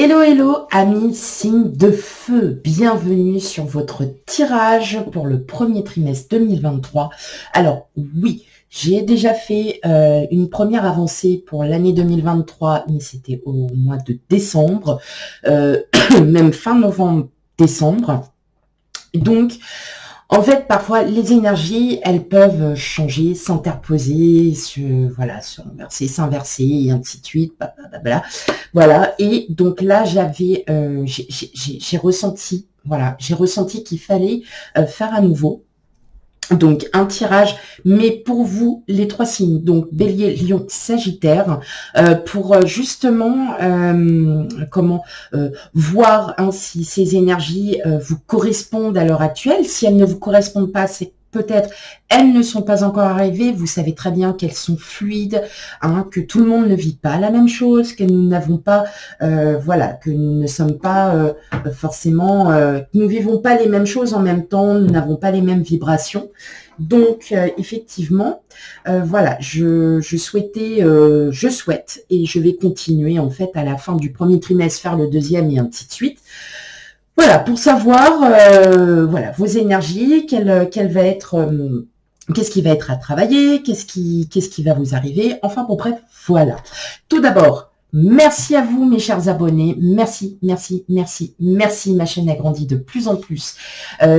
Hello, hello, amis signes de feu. Bienvenue sur votre tirage pour le premier trimestre 2023. Alors, oui, j'ai déjà fait une première avancée pour l'année 2023, mais c'était au mois de décembre, même fin novembre, décembre. Donc, en fait, parfois, les énergies, elles peuvent changer, s'interposer, voilà, se renverser, s'inverser, et ainsi de suite, blablabla. Voilà. Et donc là, j'ai ressenti, voilà, j'ai ressenti qu'il fallait faire à nouveau. Donc un tirage, mais pour vous, les trois signes, donc Bélier, Lion, Sagittaire, pour justement voir si ces énergies vous correspondent à l'heure actuelle. Si elles ne vous correspondent pas, c'est peut-être elles ne sont pas encore arrivées. Vous savez très bien qu'elles sont fluides, que tout le monde ne vit pas la même chose, que nous n'avons pas, que nous ne sommes pas forcément, nous vivons pas les mêmes choses en même temps, nous n'avons pas les mêmes vibrations. Donc effectivement, je souhaite et je vais continuer en fait à la fin du premier trimestre faire le deuxième et ainsi de suite. Voilà, pour savoir vos énergies, qu'est-ce qui va être à travailler, qu'est-ce qui va vous arriver. Enfin bon bref, voilà. Tout d'abord, merci à vous mes chers abonnés, merci, ma chaîne a grandi de plus en plus.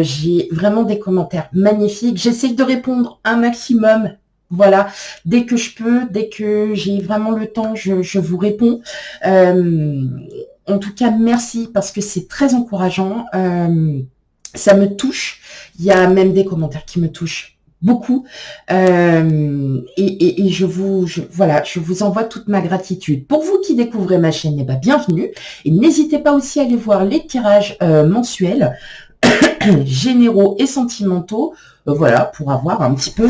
J'ai vraiment des commentaires magnifiques, j'essaye de répondre un maximum. Voilà, dès que je peux, dès que j'ai vraiment le temps, je vous réponds. En tout cas, merci parce que c'est très encourageant. Ça me touche. Il y a même des commentaires qui me touchent beaucoup. Et je vous envoie toute ma gratitude. Pour vous qui découvrez ma chaîne, bienvenue. Et n'hésitez pas aussi à aller voir les tirages mensuels, généraux et sentimentaux. Pour avoir un petit peu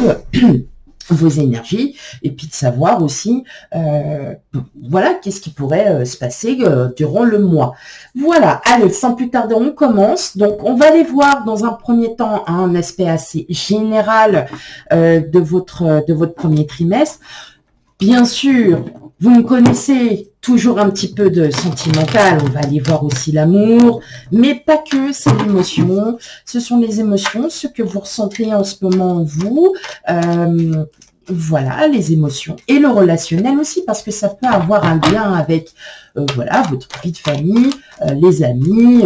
vos énergies et puis de savoir aussi qu'est-ce qui pourrait se passer durant le mois. Voilà, allez, sans plus tarder, on commence. Donc, on va aller voir dans un premier temps un aspect assez général de votre premier trimestre. Bien sûr, vous me connaissez, toujours un petit peu de sentimental, on va aller voir aussi l'amour, mais pas que, c'est l'émotion, ce sont les émotions, ce que vous ressentez en ce moment vous, les émotions et le relationnel aussi, parce que ça peut avoir un lien avec votre vie de famille, les amis,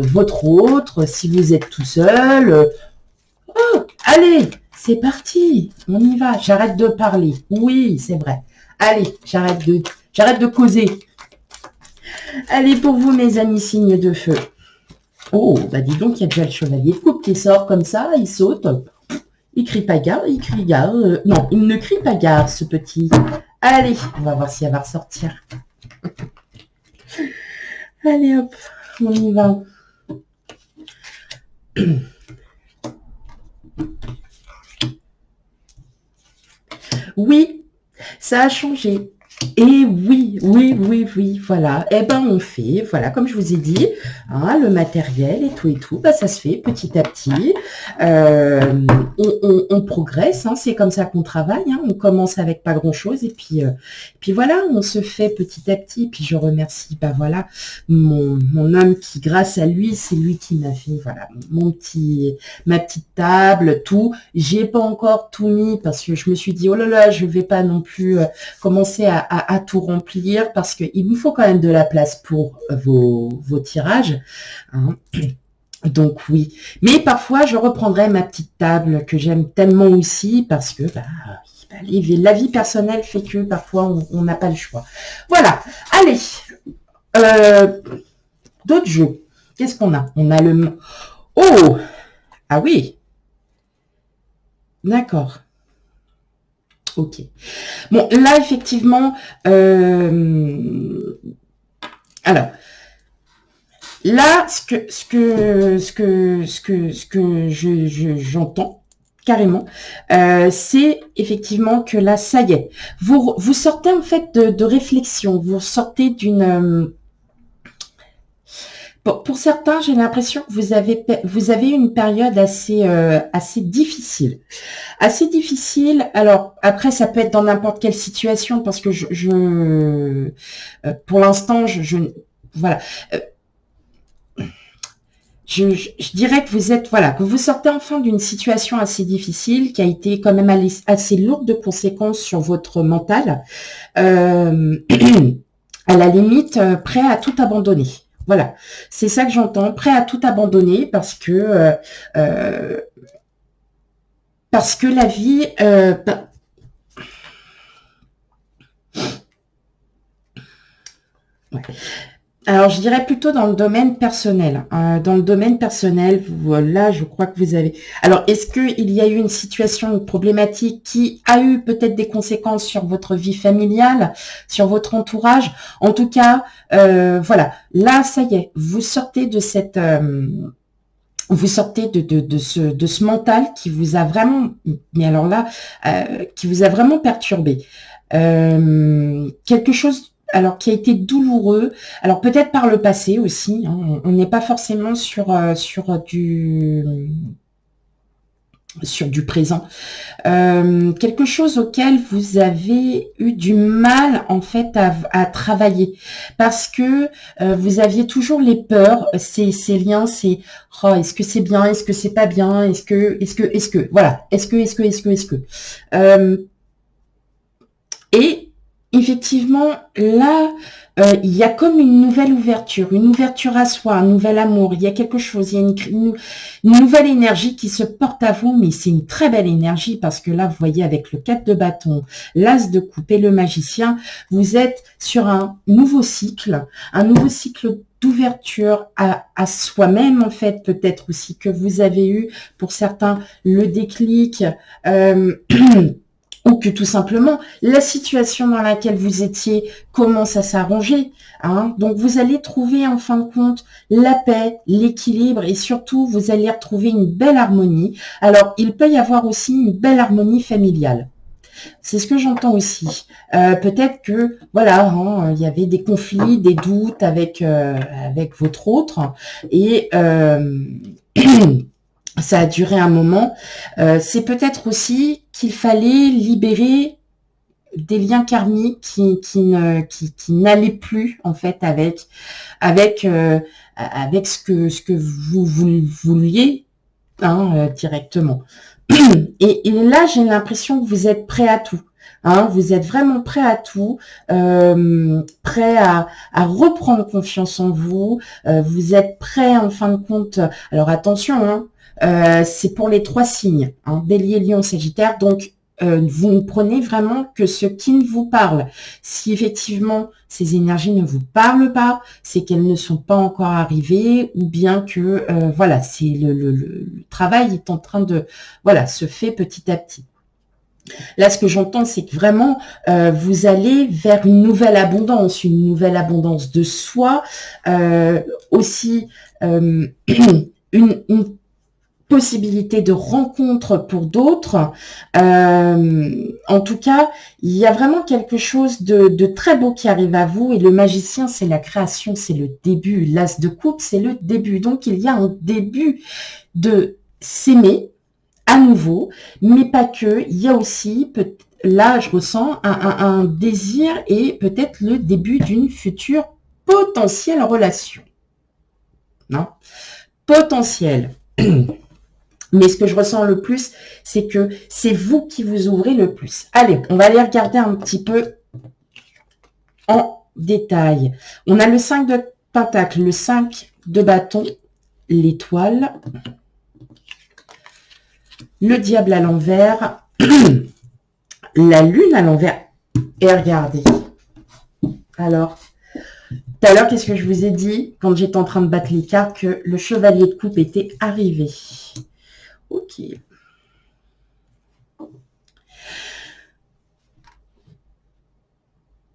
votre autre, si vous êtes tout seul. Allez, c'est parti, on y va, j'arrête de parler, oui, c'est vrai. Allez, j'arrête de causer. Allez, pour vous, mes amis signes de feu. Oh, dis donc, il y a déjà le chevalier de coupe qui sort comme ça, il saute. Il crie pas gare, il crie gare. Non, il ne crie pas gare, ce petit. Allez, on va voir si elle va ressortir. Allez, hop, on y va. Oui, ça a changé. Et oui, voilà. On fait, voilà, comme je vous ai dit, le matériel et tout, ça se fait petit à petit. On progresse, c'est comme ça qu'on travaille. On commence avec pas grand-chose et puis voilà, on se fait petit à petit. Puis je remercie, mon homme qui, grâce à lui, c'est lui qui m'a fait, ma petite table, tout. J'ai pas encore tout mis parce que je me suis dit, oh là là, je vais pas non plus commencer à tout remplir parce qu'il vous faut quand même de la place pour vos tirages. Donc oui, mais parfois je reprendrai ma petite table que j'aime tellement aussi parce que la vie personnelle fait que parfois on n'a pas le choix. Voilà, allez, d'autres jeux. Qu'est-ce qu'on a? On a le... Oh! Ah oui! D'accord. Ok. Bon, là, effectivement, alors, là, ce que j'entends carrément, c'est effectivement que là, ça y est, vous sortez en fait de réflexion, vous sortez d'une... Pour certains, j'ai l'impression que vous avez une période assez difficile. Assez difficile. Alors, après, ça peut être dans n'importe quelle situation parce que pour l'instant, voilà. Je dirais que vous êtes, voilà, que vous sortez enfin d'une situation assez difficile qui a été quand même assez lourde de conséquences sur votre mental. À la limite, prêt à tout abandonner. Voilà, c'est ça que j'entends, prêt à tout abandonner parce que la vie, ouais. Alors, je dirais plutôt dans le domaine personnel. Dans le domaine personnel, là, je crois que vous avez... Alors, est-ce qu'il y a eu une situation, une problématique qui a eu peut-être des conséquences sur votre vie familiale, sur votre entourage? En tout cas, voilà. Là, ça y est, vous sortez de cette... vous sortez de ce mental qui vous a vraiment... Mais alors là, qui vous a vraiment perturbé. Quelque chose... Alors, qui a été douloureux, alors peut-être par le passé aussi, hein, on n'est pas forcément sur du présent. Quelque chose auquel vous avez eu du mal en fait à travailler parce que vous aviez toujours les peurs, ces liens, c'est oh, est-ce que c'est bien, est-ce que c'est pas bien, est-ce que, voilà, est-ce que. Et effectivement, là, il y a comme une nouvelle ouverture à soi, un nouvel amour. Il y a quelque chose, il y a une nouvelle énergie qui se porte à vous, mais c'est une très belle énergie parce que là, vous voyez, avec le 4 de bâton, l'as de coupe et le magicien, vous êtes sur un nouveau cycle d'ouverture à soi-même, en fait, peut-être aussi que vous avez eu, pour certains, le déclic, ou que tout simplement la situation dans laquelle vous étiez commence à s'arranger. Hein. Donc vous allez trouver en fin de compte la paix, l'équilibre et surtout vous allez retrouver une belle harmonie. Alors il peut y avoir aussi une belle harmonie familiale. C'est ce que j'entends aussi. Peut-être que voilà, hein, il y avait des conflits, des doutes avec votre autre et ça a duré un moment. C'est peut-être aussi qu'il fallait libérer des liens karmiques qui n'allaient plus en fait avec ce que vous vouliez directement. Et là, j'ai l'impression que vous êtes prêt à tout. Hein, vous êtes vraiment prêt à tout, prêt à reprendre confiance en vous. Vous êtes prêt en fin de compte. Alors attention, hein, c'est pour les 3 signes, hein, Bélier, Lion, Sagittaire. Donc vous ne prenez vraiment que ce qui ne vous parle. Si effectivement ces énergies ne vous parlent pas, c'est qu'elles ne sont pas encore arrivées, ou bien que voilà, c'est le travail est en train de se fait petit à petit. Là, ce que j'entends, c'est que vraiment, vous allez vers une nouvelle abondance de soi, aussi une possibilité de rencontre pour d'autres. En tout cas, il y a vraiment quelque chose de très beau qui arrive à vous. Et le magicien, c'est la création, c'est le début. L'as de coupe, c'est le début. Donc, il y a un début de s'aimer à nouveau, mais pas que. Il y a aussi, là, je ressens un désir et peut-être le début d'une future potentielle relation. Non ? Potentielle. Mais ce que je ressens le plus, c'est que c'est vous qui vous ouvrez le plus. Allez, on va aller regarder un petit peu en détail. On a le 5 de pentacle, le 5 de bâton, l'étoile, le diable à l'envers, la lune à l'envers. Et regardez. Alors, tout à l'heure, qu'est-ce que je vous ai dit quand j'étais en train de battre les cartes? Que le chevalier de coupe était arrivé. Ok.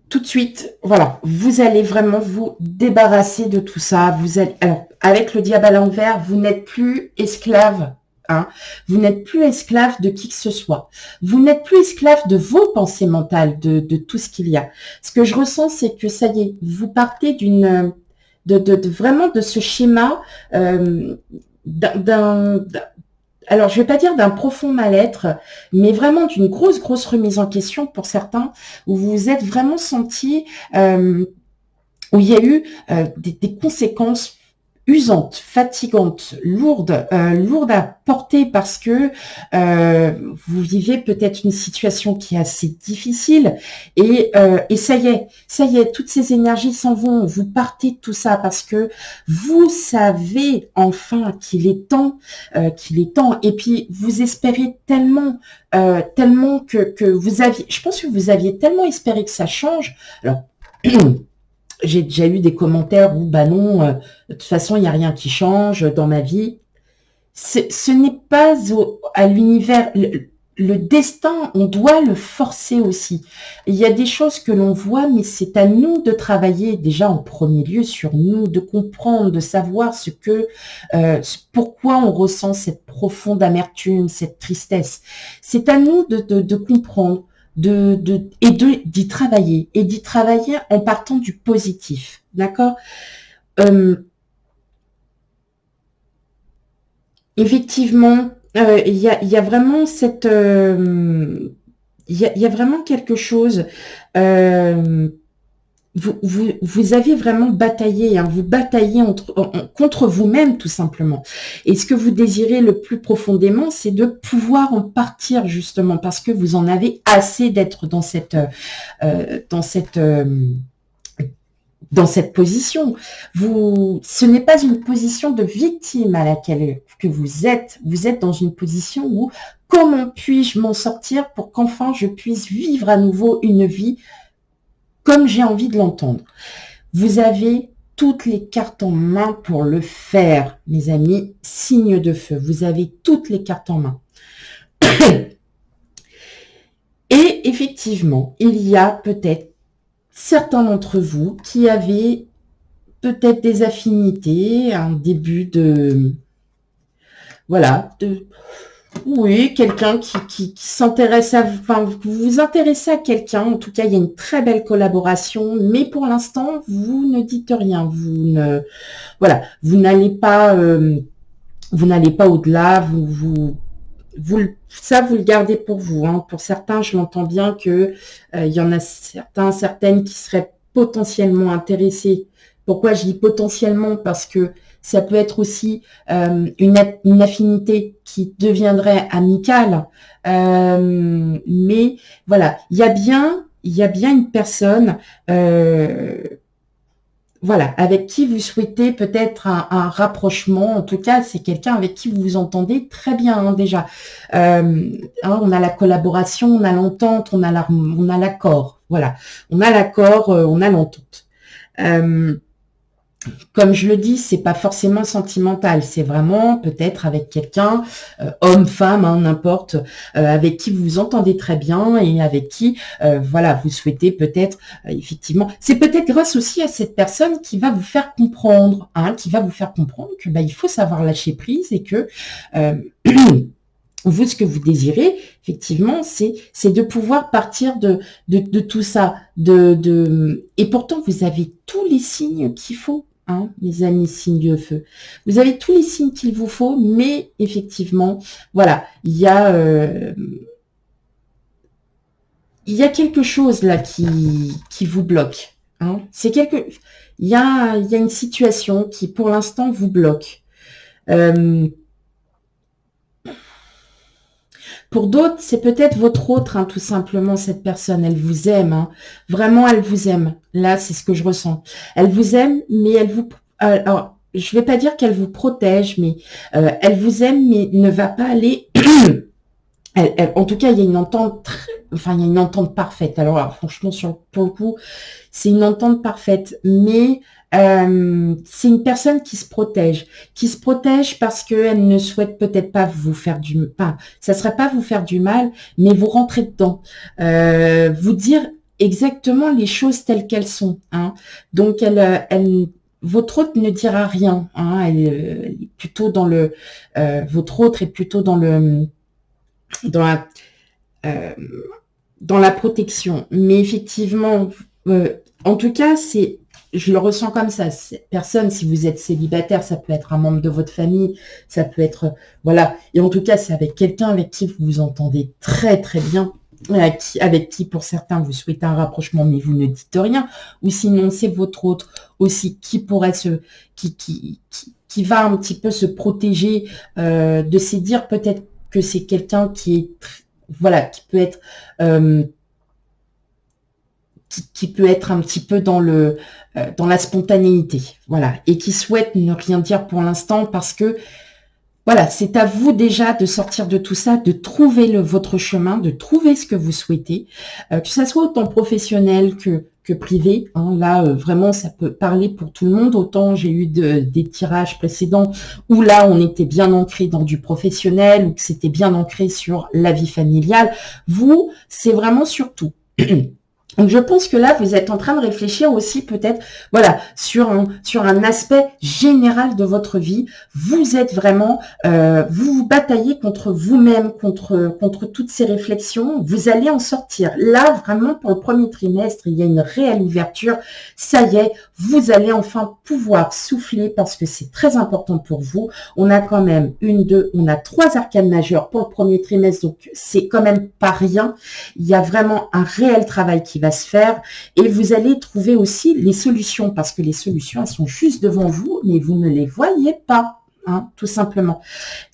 Tout de suite, voilà, vous allez vraiment vous débarrasser de tout ça. Vous allez, alors, avec le diable à l'envers, vous n'êtes plus esclave. Hein, vous n'êtes plus esclave de qui que ce soit. Vous n'êtes plus esclave de vos pensées mentales, de tout ce qu'il y a. Ce que je ressens, c'est que ça y est, vous partez d'une, vraiment de ce schéma alors, je vais pas dire d'un profond mal-être, mais vraiment d'une grosse remise en question pour certains, où vous vous êtes vraiment senti où il y a eu des conséquences usantes, fatigantes, lourdes à porter parce que vous vivez peut-être une situation qui est assez difficile et ça y est, toutes ces énergies s'en vont, vous partez de tout ça parce que vous savez enfin qu'il est temps, et puis vous espérez tellement, que vous aviez, je pense que vous aviez tellement espéré que ça change. Alors, j'ai déjà eu des commentaires où, bah non, de toute façon, il n'y a rien qui change dans ma vie. Ce n'est pas à l'univers. Le destin, on doit le forcer aussi. Il y a des choses que l'on voit, mais c'est à nous de travailler déjà en premier lieu sur nous, de comprendre, de savoir pourquoi on ressent cette profonde amertume, cette tristesse. C'est à nous de comprendre d'y travailler en partant du positif, d'accord. Effectivement, il y a vraiment il y a vraiment quelque chose. Vous avez vraiment bataillé, hein, vous bataillez contre vous-même tout simplement. Et ce que vous désirez le plus profondément, c'est de pouvoir en partir justement parce que vous en avez assez d'être dans cette position. Ce n'est pas une position de victime à laquelle que vous êtes. Vous êtes dans une position où comment puis-je m'en sortir pour qu'enfin je puisse vivre à nouveau une vie comme j'ai envie de l'entendre. Vous avez toutes les cartes en main pour le faire, mes amis. Signe de feu. Vous avez toutes les cartes en main. Et effectivement, il y a peut-être certains d'entre vous qui avaient peut-être des affinités, un début de... Voilà, oui, quelqu'un qui s'intéresse enfin, vous vous intéressez à quelqu'un, en tout cas, il y a une très belle collaboration, mais pour l'instant, vous ne dites rien, voilà, vous n'allez pas au-delà, ça, vous le gardez pour vous, hein. Pour certains, je l'entends bien que il y en a certaines qui seraient potentiellement intéressées. Pourquoi je dis potentiellement? Parce que ça peut être aussi une affinité qui deviendrait amicale. Mais voilà, il y a bien une personne voilà, avec qui vous souhaitez peut-être un rapprochement. En tout cas, c'est quelqu'un avec qui vous vous entendez très bien, hein, déjà. On a la collaboration, on a l'entente, on a l'accord. Voilà, on a l'accord, on a l'entente. Comme je le dis, c'est pas forcément sentimental, c'est vraiment peut-être avec quelqu'un, homme, femme, hein, n'importe, avec qui vous vous entendez très bien et avec qui, voilà, vous souhaitez peut-être, effectivement, c'est peut-être grâce aussi à cette personne qui va vous faire comprendre, hein, que bah, il faut savoir lâcher prise et que vous, ce que vous désirez, effectivement, c'est de pouvoir partir de tout ça, et pourtant vous avez tous les signes qu'il faut. Hein, mes amis signes de feu. Vous avez tous les signes qu'il vous faut, mais effectivement, voilà, il y a quelque chose là qui vous bloque. Hein. Il y a une situation qui, pour l'instant, vous bloque. Pour d'autres, c'est peut-être votre autre, hein, tout simplement, cette personne. Elle vous aime. Hein. Vraiment, elle vous aime. Là, c'est ce que je ressens. Elle vous aime, mais elle vous... alors, je ne vais pas dire qu'elle vous protège, mais elle vous aime, mais ne va pas aller... en tout cas, il y a une entente il y a une entente parfaite. Alors franchement, pour le coup, c'est une entente parfaite, mais c'est une personne qui se protège parce qu'elle ne souhaite peut-être pas vous faire du mal. Enfin, ça serait pas vous faire du mal, mais vous rentrer dedans, vous dire exactement les choses telles qu'elles sont. Hein. Donc, votre autre ne dira rien. Hein. Elle est plutôt dans votre autre est plutôt dans la protection. Mais effectivement, en tout cas, je le ressens comme ça. Cette personne, si vous êtes célibataire, ça peut être un membre de votre famille, ça peut être... Voilà. Et en tout cas, c'est avec quelqu'un avec qui vous vous entendez très, très bien. avec qui pour certains vous souhaitez un rapprochement mais vous ne dites rien, ou sinon c'est votre autre aussi qui pourrait qui va un petit peu se protéger de se dire peut-être que c'est quelqu'un qui est voilà, qui peut être qui peut être un petit peu dans la spontanéité, voilà, et qui souhaite ne rien dire pour l'instant parce que voilà, c'est à vous déjà de sortir de tout ça, de trouver votre chemin, de trouver ce que vous souhaitez, que ça soit autant professionnel que privé. Hein. Là, vraiment, ça peut parler pour tout le monde. Autant j'ai eu des tirages précédents où là, on était bien ancré dans du professionnel ou que c'était bien ancré sur la vie familiale. Vous, c'est vraiment sur tout. Donc, je pense que là, vous êtes en train de réfléchir aussi peut-être, voilà, sur un aspect général de votre vie. Vous êtes vraiment, vous vous bataillez contre vous-même, contre toutes ces réflexions. Vous allez en sortir. Là, vraiment, pour le premier trimestre, il y a une réelle ouverture. Ça y est, vous allez enfin pouvoir souffler parce que c'est très important pour vous. On a quand même on a 3 arcanes majeures pour le premier trimestre, donc c'est quand même pas rien. Il y a vraiment un réel travail qui va se faire et vous allez trouver aussi les solutions parce que les solutions, elles sont juste devant vous, mais vous ne les voyez pas, hein, tout simplement.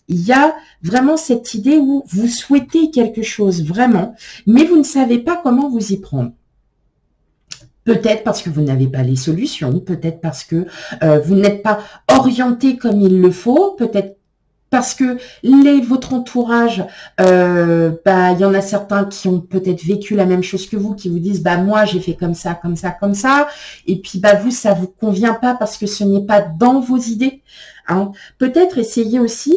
Il y a vraiment cette idée où vous souhaitez quelque chose vraiment, mais vous ne savez pas comment vous y prendre. Peut-être parce que vous n'avez pas les solutions, peut-être parce que vous n'êtes pas orienté comme il le faut, peut-être parce que votre entourage, il y en a certains qui ont peut-être vécu la même chose que vous, qui vous disent, moi, j'ai fait comme ça, comme ça, comme ça. Et puis, vous, ça vous convient pas parce que ce n'est pas dans vos idées. Hein. Peut-être essayer aussi,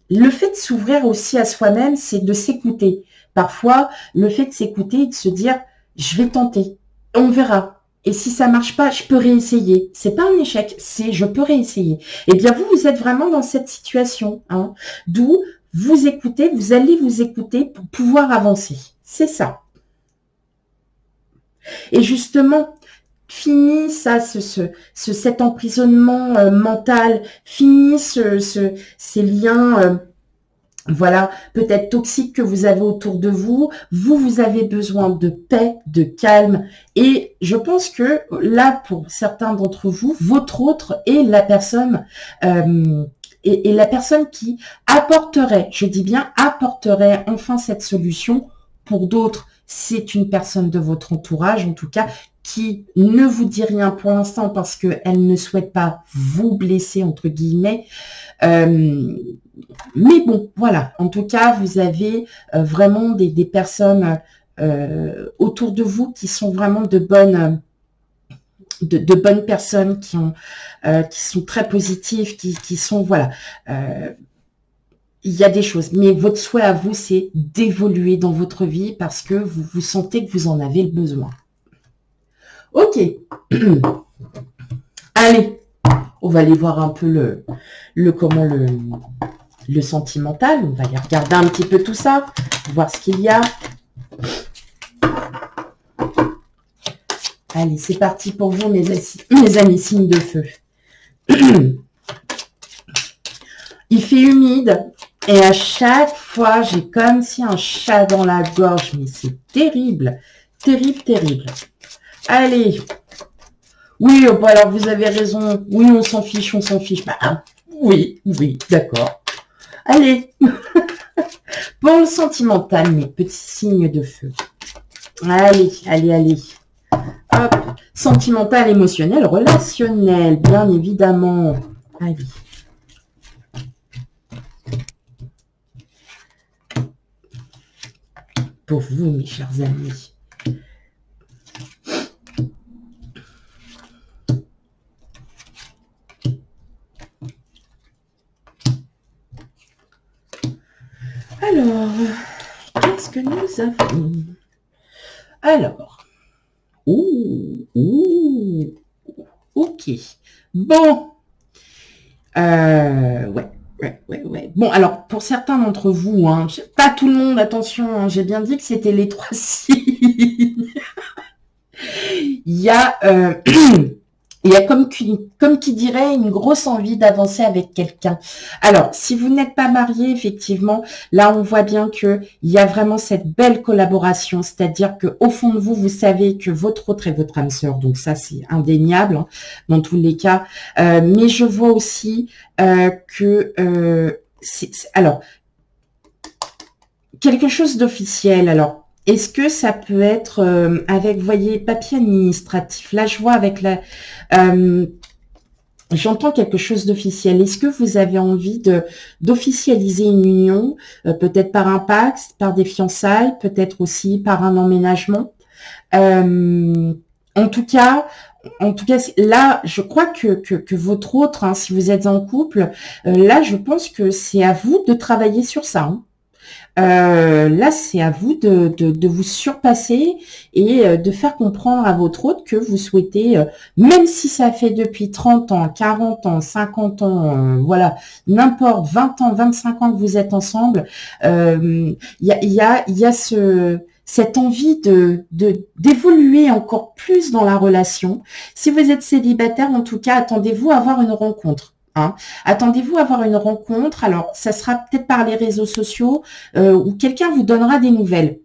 le fait de s'ouvrir aussi à soi-même, c'est de s'écouter. Parfois, le fait de s'écouter et de se dire, je vais tenter, on verra. Et si ça marche pas, je peux réessayer. C'est pas un échec, c'est je peux réessayer. Eh bien, vous êtes vraiment dans cette situation, hein, d'où vous écoutez, vous allez vous écouter pour pouvoir avancer. C'est ça. Et justement, fini ça, cet emprisonnement mental, fini ces liens voilà, peut-être toxiques que vous avez autour de vous. Vous avez besoin de paix, de calme. Et je pense que là, pour certains d'entre vous, votre autre est la personne et la personne qui apporterait, je dis bien apporterait enfin cette solution. Pour d'autres, c'est une personne de votre entourage, en tout cas, qui ne vous dit rien pour l'instant parce qu'elle ne souhaite pas vous blesser, entre guillemets. Mais bon, voilà. En tout cas, vous avez vraiment des personnes autour de vous qui sont vraiment de bonnes personnes, qui sont très positives, qui sont, voilà. Il y a des choses. Mais votre souhait à vous, c'est d'évoluer dans votre vie parce que vous sentez que vous en avez le besoin. Ok. Allez. On va aller voir un peu le sentimental. On va aller regarder un petit peu tout ça, voir ce qu'il y a. Allez, c'est parti pour vous, mes amis signes de feu. Il fait humide et à chaque fois, j'ai comme si un chat dans la gorge. Mais c'est terrible, terrible, terrible. Allez. Oui, alors vous avez raison. Oui, on s'en fiche, on s'en fiche. Oui, d'accord. Allez. Pour le sentimental, mes petits signes de feu. Allez. Hop. Sentimental, émotionnel, relationnel, bien évidemment. Allez. Pour vous, mes chers amis. Alors, qu'est-ce que nous avons? Alors, ok. Bon, ouais. Bon, alors, pour certains d'entre vous, hein, pas tout le monde, attention, hein, j'ai bien dit que c'était les 3 signes. Il y a Il y a comme qui dirait une grosse envie d'avancer avec quelqu'un. Alors, si vous n'êtes pas marié, effectivement, là, on voit bien que il y a vraiment cette belle collaboration, c'est-à-dire que au fond de vous, vous savez que votre autre est votre âme sœur, donc ça, c'est indéniable hein, dans tous les cas. Mais je vois aussi que alors quelque chose d'officiel. Alors, est-ce que ça peut être avec, vous voyez, papier administratif. Là, je vois avec la j'entends quelque chose d'officiel. Est-ce que vous avez envie d'officialiser une union, peut-être par un pacte, par des fiançailles, peut-être aussi par un emménagement? En tout cas, là, je crois que votre autre, hein, si vous êtes en couple, là, je pense que c'est à vous de travailler sur ça. Hein. Là, c'est à vous de vous surpasser et de faire comprendre à votre autre que vous souhaitez, même si ça fait depuis 30 ans, 40 ans, 50 ans, voilà, n'importe, 20 ans, 25 ans que vous êtes ensemble, il y a cette envie d'évoluer encore plus dans la relation. Si vous êtes célibataire, en tout cas, attendez-vous à avoir une rencontre. Hein. Attendez-vous à avoir une rencontre. Alors, ça sera peut-être par les réseaux sociaux où quelqu'un vous donnera des nouvelles.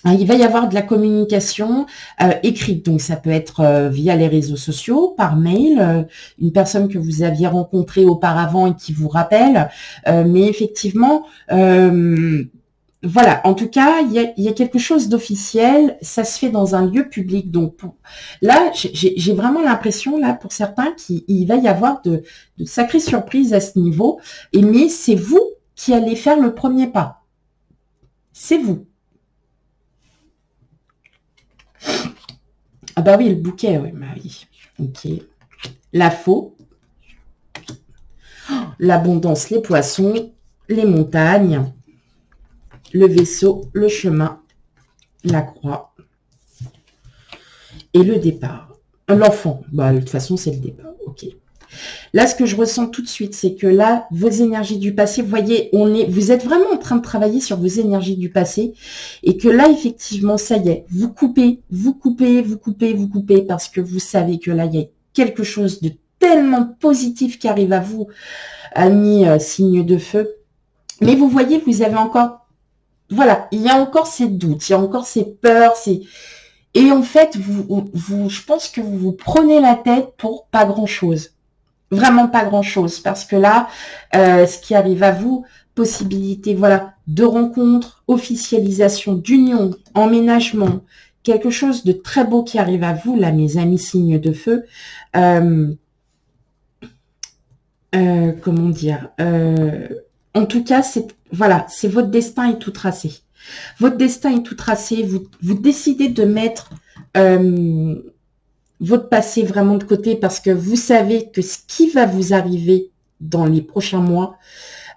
Hein, il va y avoir de la communication écrite, donc ça peut être via les réseaux sociaux, par mail, une personne que vous aviez rencontrée auparavant et qui vous rappelle. Mais effectivement, voilà, en tout cas, il y a quelque chose d'officiel, ça se fait dans un lieu public. Donc là, j'ai vraiment l'impression, là, pour certains, qu'il va y avoir de sacrées surprises à ce niveau. Mais c'est vous qui allez faire le premier pas. C'est vous. Ah bah oui, le bouquet, oui, bah oui. Ok. La faux, l'abondance, les poissons, les montagnes, le vaisseau, le chemin, la croix et le départ. L'enfant, bah, de toute façon, c'est le départ. Ok. Là, ce que je ressens tout de suite, c'est que là, vos énergies du passé, vous voyez, vous êtes vraiment en train de travailler sur vos énergies du passé et que là, effectivement, ça y est, vous coupez, parce que vous savez que là, il y a quelque chose de tellement positif qui arrive à vous, amis signe de feu. Mais vous voyez, vous avez encore, voilà, il y a encore ces doutes, il y a encore ces peurs, et en fait, je pense que vous vous prenez la tête pour pas grand-chose. Vraiment pas grand-chose, parce que là, ce qui arrive à vous, possibilité, voilà, de rencontre, officialisation d'union, emménagement, quelque chose de très beau qui arrive à vous, là, mes amis signes de feu. Comment dire en tout cas, voilà, c'est votre destin est tout tracé. Votre destin est tout tracé. Vous décidez de mettre votre passé vraiment de côté parce que vous savez que ce qui va vous arriver dans les prochains mois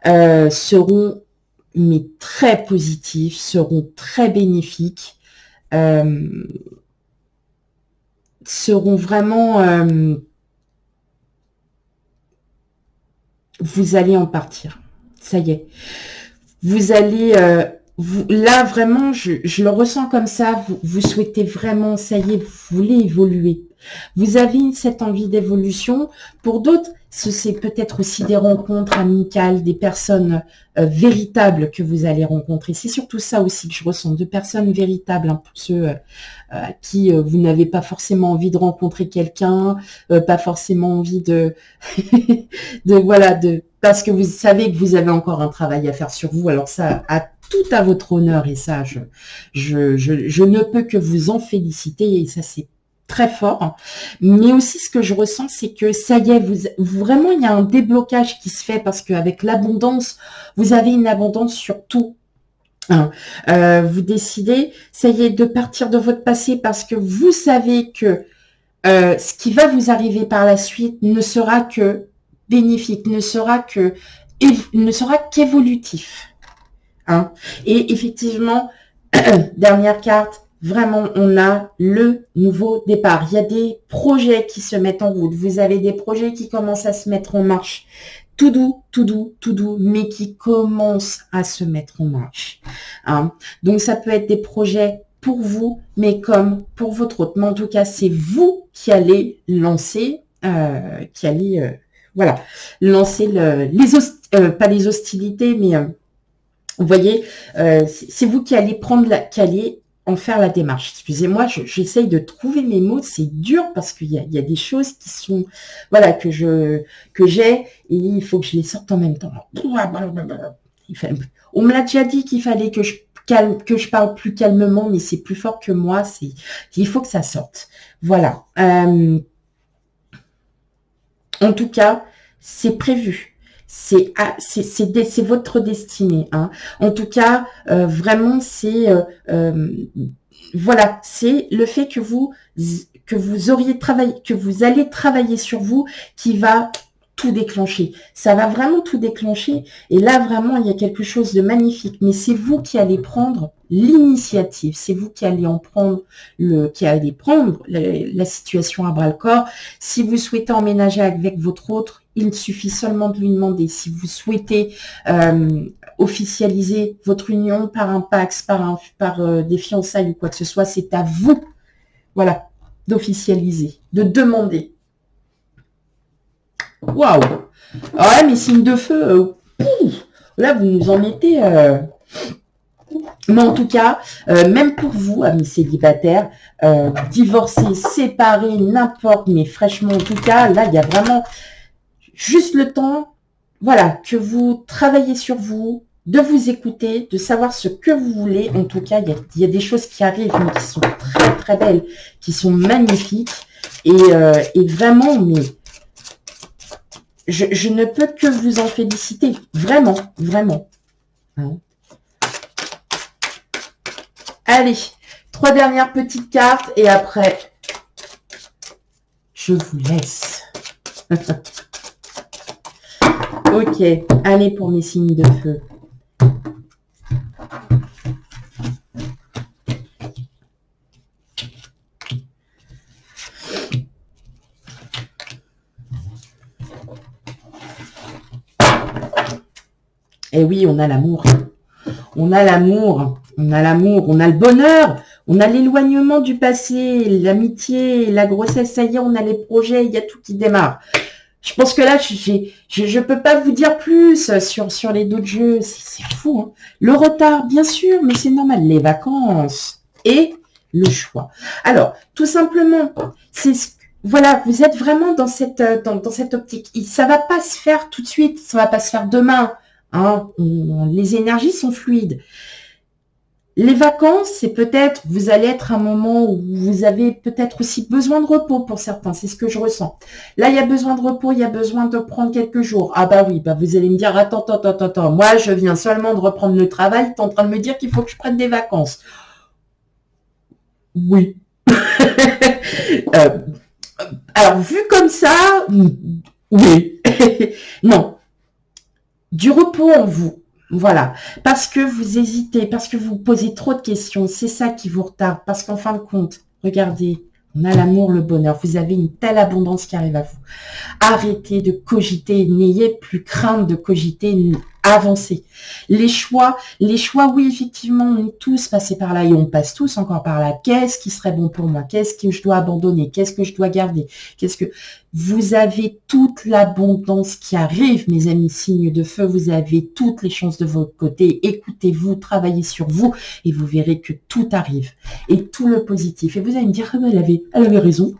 seront mais très positifs, seront très bénéfiques, seront vraiment... vous allez en partir. Ça y est. Vous allez... là, vraiment, je le ressens comme ça. Vous souhaitez vraiment, ça y est, vous voulez évoluer. Vous avez cette envie d'évolution. Pour d'autres, c'est peut-être aussi des rencontres amicales, des personnes véritables que vous allez rencontrer. C'est surtout ça aussi que je ressens, de personnes véritables, hein, pour ceux à qui vous n'avez pas forcément envie de rencontrer quelqu'un, pas forcément envie voilà, parce que vous savez que vous avez encore un travail à faire sur vous. Alors ça, tout à votre honneur, et ça, je ne peux que vous en féliciter, et ça, c'est très fort. Mais aussi, ce que je ressens, c'est que ça y est, vraiment, il y a un déblocage qui se fait, parce qu'avec l'abondance, vous avez une abondance sur tout. Hein. Vous décidez, ça y est, de partir de votre passé, parce que vous savez que ce qui va vous arriver par la suite ne sera que bénéfique, ne sera qu'évolutif. Hein. Et effectivement, dernière carte, vraiment, on a le nouveau départ. Il y a des projets qui se mettent en route. Vous avez des projets qui commencent à se mettre en marche. Tout doux, mais qui commencent à se mettre en marche. Hein. Donc, ça peut être des projets pour vous, mais comme pour votre autre. Mais en tout cas, c'est vous qui allez lancer qui allait, voilà, lancer pas les hostilités, mais vous voyez, c'est vous qui allez qui allez en faire la démarche. Excusez-moi, j'essaye de trouver mes mots, c'est dur parce qu'il y a des choses qui sont, voilà, que j'ai, et il faut que je les sorte en même temps. On me l'a déjà dit qu'il fallait que je parle plus calmement, mais c'est plus fort que moi. Il faut que ça sorte. Voilà. En tout cas, c'est prévu. C'est votre destinée. Hein. En tout cas, vraiment, voilà, c'est le fait que vous auriez travaillé, que vous allez travailler sur vous qui va tout déclencher. Ça va vraiment tout déclencher. Et là, vraiment, il y a quelque chose de magnifique. Mais c'est vous qui allez prendre l'initiative. C'est vous qui allez prendre la situation à bras-le-corps. Si vous souhaitez emménager avec votre autre, il suffit seulement de lui demander. Si vous souhaitez officialiser votre union par un Pacs, par des fiançailles ou quoi que ce soit, c'est à vous, voilà, d'officialiser, de demander. Waouh! Ah ouais, mes signes de feu, là, vous nous en mettez... Mais en tout cas, même pour vous, amis célibataires, divorcés, séparés, n'importe, mais fraîchement, en tout cas, là, il y a vraiment juste le temps, voilà, que vous travaillez sur vous, de vous écouter, de savoir ce que vous voulez. En tout cas, il y a des choses qui arrivent, mais qui sont très, très belles, qui sont magnifiques. Et vraiment, mais... Je ne peux que vous en féliciter. Vraiment, vraiment. Hein. Allez, 3 dernières petites cartes et après, je vous laisse. Ok, allez pour mes signes de feu. Et oui, on a l'amour. On a l'amour, on a l'amour, on a le bonheur, on a l'éloignement du passé, l'amitié, la grossesse, ça y est, on a les projets, il y a tout qui démarre. Je pense que là, je peux pas vous dire plus sur les d'autres jeux, c'est fou. Hein. Le retard, bien sûr, mais c'est normal. Les vacances et le choix. Alors, tout simplement, voilà, vous êtes vraiment dans cette optique. Ça va pas se faire tout de suite, ça va pas se faire demain. Hein, les énergies sont fluides. Les vacances, c'est peut-être, vous allez être un moment où vous avez peut-être aussi besoin de repos pour certains, c'est ce que je ressens. Là, il y a besoin de repos, il y a besoin de prendre quelques jours. Ah bah oui, bah vous allez me dire, attends, moi je viens seulement de reprendre le travail, tu es en train de me dire qu'il faut que je prenne des vacances. Oui. Alors, vu comme ça, oui. Non. Du repos en vous. Voilà. Parce que vous hésitez, parce que vous posez trop de questions. C'est ça qui vous retarde. Parce qu'en fin de compte, regardez, on a l'amour, le bonheur. Vous avez une telle abondance qui arrive à vous. Arrêtez de cogiter. N'ayez plus crainte de cogiter. Avancez. Les choix, oui, effectivement, on est tous passés par là et on passe tous encore par là. Qu'est-ce qui serait bon pour moi? Qu'est-ce que je dois abandonner? Qu'est-ce que je dois garder? Vous avez toute l'abondance qui arrive, mes amis signes de feu. Vous avez toutes les chances de votre côté. Écoutez-vous, travaillez sur vous et vous verrez que tout arrive. Et tout le positif. Et vous allez me dire, elle avait raison.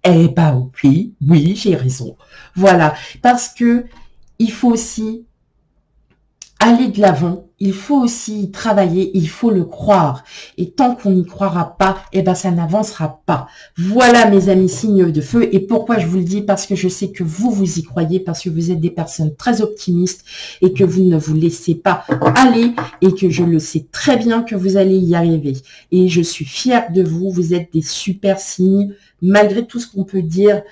Eh ben oui, j'ai raison. Voilà. Parce que il faut aussi aller de l'avant, il faut aussi travailler, il faut le croire. Et tant qu'on n'y croira pas, eh ben ça n'avancera pas. Voilà mes amis signes de feu. Et pourquoi je vous le dis? Parce que je sais que vous y croyez, parce que vous êtes des personnes très optimistes et que vous ne vous laissez pas aller et que je le sais très bien que vous allez y arriver. Et je suis fière de vous, vous êtes des super signes. Malgré tout ce qu'on peut dire,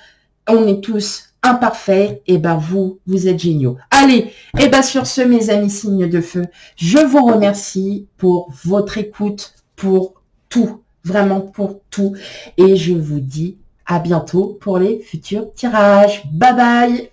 on est tous imparfait, et ben vous êtes géniaux. Allez, et ben sur ce, mes amis signes de feu, je vous remercie pour votre écoute, pour tout, vraiment pour tout, et je vous dis à bientôt pour les futurs tirages. Bye bye.